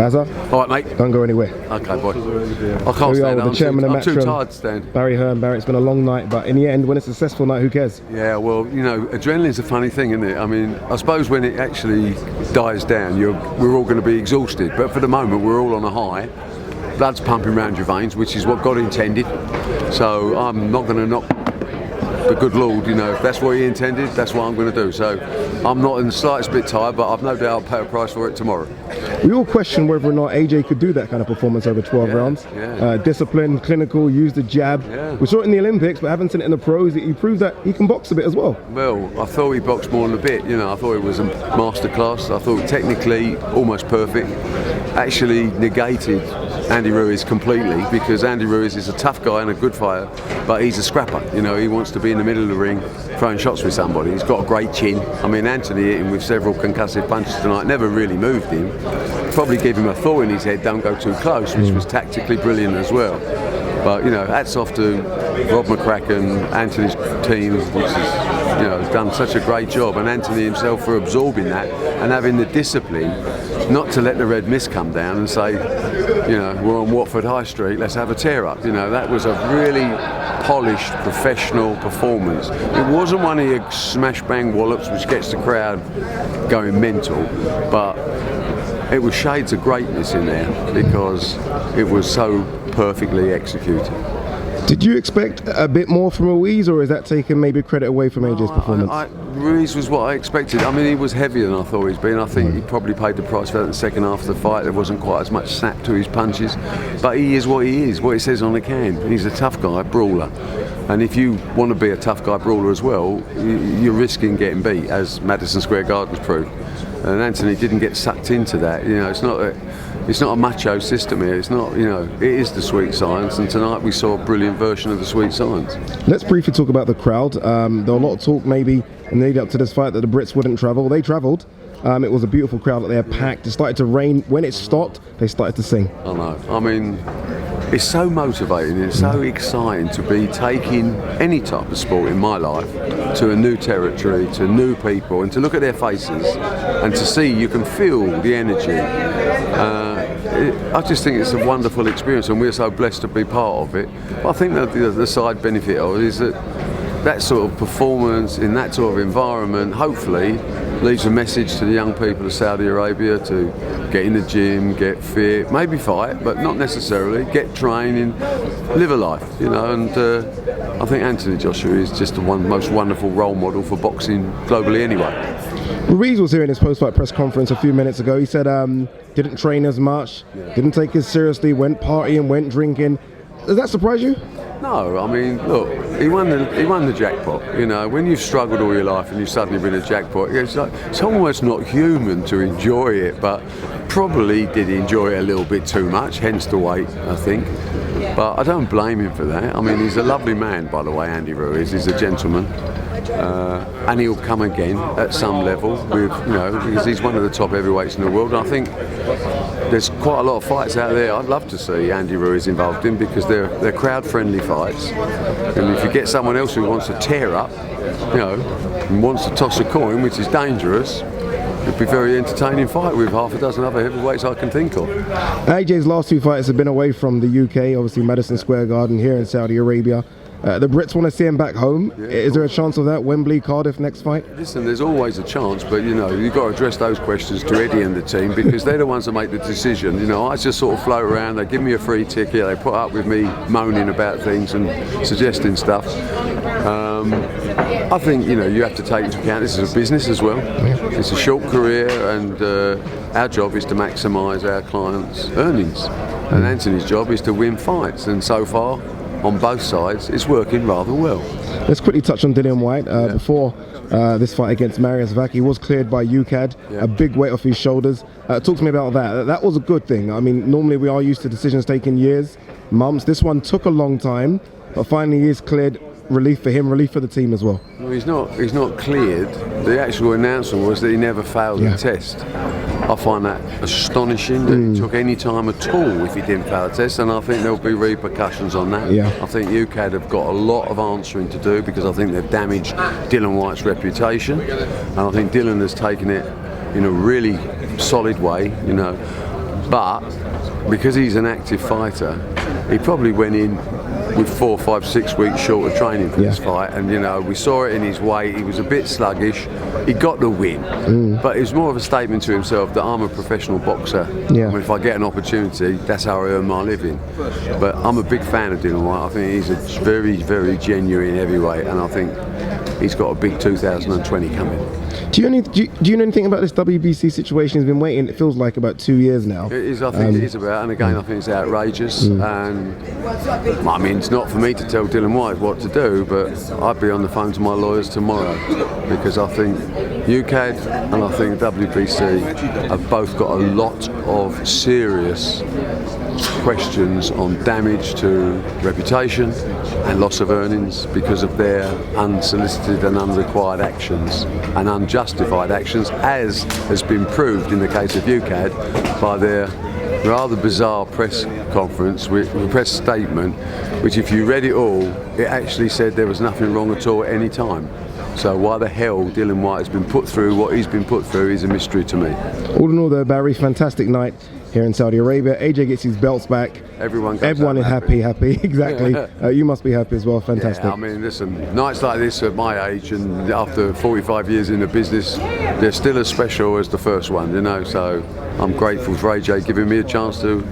Azza? All right, mate. Don't go anywhere. Okay, boy. I can't stand. I'm too tired to stand. Barry Hearn. Barry, it's been a long night, but in the end, when it's a successful night, who cares? Yeah, well, you know, adrenaline's a funny thing, isn't it? I mean, I suppose when it actually dies down, we're all going to be exhausted. But for the moment, we're all on a high. Blood's pumping around your veins, which is what God intended. So I'm not going to knock the good Lord, you know, if that's what he intended, that's what I'm going to do. So I'm not in the slightest bit tired, but I've no doubt I'll pay a price for it tomorrow. We all question whether or not AJ could do that kind of performance over 12 rounds. Yeah. Disciplined, clinical, used the jab. Yeah. We saw it in the Olympics, but haven't seen it in the pros. He proved that he can box a bit as well. Well, I thought he boxed more than a bit. You know, I thought it was a masterclass. I thought technically almost perfect. Actually negated Andy Ruiz completely, because Andy Ruiz is a tough guy and a good fighter, but he's a scrapper. You know, he wants to be in the middle of the ring throwing shots with somebody. He's got a great chin. I mean, Anthony hit him with several concussive punches tonight, never really moved him. Probably gave him a thought in his head, don't go too close, which was tactically brilliant as well. But, you know, hats off to Rob McCracken, Anthony's team, which has, you know, done such a great job, and Anthony himself for absorbing that and having the discipline not to let the red mist come down and say, you know, we're on Watford High Street, let's have a tear up. You know, that was a really polished, professional performance. It wasn't one of your smash bang wallops which gets the crowd going mental, but it was shades of greatness in there because it was so perfectly executed. Did you expect a bit more from Ruiz, or is that taking maybe credit away from AJ's performance? Ruiz was what I expected. I mean, he was heavier than I thought he'd been. I think he probably paid the price for that in the second half of the fight. There wasn't quite as much snap to his punches, but he is what he is, what it says on the can. He's a tough guy, brawler. And if you want to be a tough guy brawler as well, you're risking getting beat, as Madison Square Garden's proved. And Anthony didn't get sucked into that. You know, it's not a macho system here. It's not, you know, it is the sweet science, and tonight we saw a brilliant version of the sweet science. Let's briefly talk about the crowd. There was a lot of talk maybe in the lead up to this fight that the Brits wouldn't travel. They travelled. It was a beautiful crowd that they had packed. It started to rain. When it stopped, they started to sing. I know. I mean, it's so motivating, it's so exciting to be taking any type of sport in my life to a new territory, to new people, and to look at their faces and to see you can feel the energy. I just think it's a wonderful experience, and we're so blessed to be part of it. But I think that the side benefit of it is that sort of performance in that sort of environment hopefully leaves a message to the young people of Saudi Arabia to get in the gym, get fit, maybe fight, but not necessarily, get training, live a life, you know. And I think Anthony Joshua is just the most wonderful role model for boxing globally anyway. Ruiz was here in his post-fight press conference a few minutes ago. He said didn't train as much, didn't take it seriously, went partying, went drinking. Does that surprise you? No, I mean, look, he won the jackpot. You know, when you've struggled all your life and you suddenly win a jackpot, it's almost not human to enjoy it, but probably did enjoy it a little bit too much, hence the weight, I think. But I don't blame him for that. I mean, he's a lovely man, by the way, Andy Ruiz. He's a gentleman. And he'll come again at some level with, you know, because he's one of the top heavyweights in the world. And I think there's quite a lot of fights out there I'd love to see Andy Ruiz involved in, because they're crowd-friendly fights. And if you get someone else who wants to tear up, you know, and wants to toss a coin, which is dangerous, it'd be a very entertaining fight with half a dozen other heavyweights I can think of. AJ's last two fights have been away from the UK, obviously Madison Square Garden here in Saudi Arabia. The Brits want to see him back home. Yeah, is there a chance of that? Wembley, Cardiff next fight? Listen, there's always a chance, but you know, you've got to address those questions to Eddie and the team, because they're the ones that make the decision. You know, I just sort of float around, they give me a free ticket, they put up with me moaning about things and suggesting stuff. I think, you know, you have to take into account this is a business as well. It's a short career, and our job is to maximise our clients' earnings. And Anthony's job is to win fights, and so far, on both sides, it's working rather well. Let's quickly touch on Dillian Whyte. Before this fight against Marius Vaki, he was cleared by UCAD, a big weight off his shoulders. Talk to me about that. That was a good thing. I mean, normally we are used to decisions taking years, months. This one took a long time, but finally he is cleared. Relief for him, relief for the team as well. Well, he's not cleared. The actual announcement was that he never failed the test. I find that astonishing that it took any time at all if he didn't fail the test, and I think there'll be repercussions on that. I think UCAD have got a lot of answering to do, because I think they've damaged Dillian Whyte's reputation, and I think Dillian has taken it in a really solid way, you know. But because he's an active fighter, he probably went in with 4, 5, 6 weeks short of training for this fight, and you know, we saw it in his weight. He was a bit sluggish. He got the win, but it was more of a statement to himself that I'm a professional boxer. Yeah. I mean, if I get an opportunity, that's how I earn my living. But I'm a big fan of Dillian Whyte. I think he's a very, very genuine heavyweight, and I think he's got a big 2020 coming. Do you know anything about this WBC situation? He's been waiting, it feels like, about 2 years now. It is, I think it is about, and again, I think it's outrageous. And I mean, it's not for me to tell Dillian Whyte what to do, but I'd be on the phone to my lawyers tomorrow, because I think UKAD and I think WBC have both got a lot of serious questions on damage to reputation and loss of earnings because of their unsolicited and unrequired actions and unjustified actions, as has been proved in the case of UKAD by their rather bizarre press conference, press statement, which if you read it all, it actually said there was nothing wrong at all at any time. So why the hell Dillian Whyte has been put through what he's been put through is a mystery to me. All in all though, Barry, fantastic night here in Saudi Arabia. AJ gets his belts back. Everyone is happy. Exactly. You must be happy as well. Fantastic. Yeah, I mean, listen, nights like this at my age and after 45 years in the business, they're still as special as the first one, you know, so I'm grateful for AJ giving me a chance to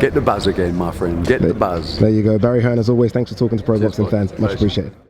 get the buzz again, my friend. Get the buzz. There you go. Barry Hearn, as always, thanks for talking to Pro Boxing fans. Much appreciated.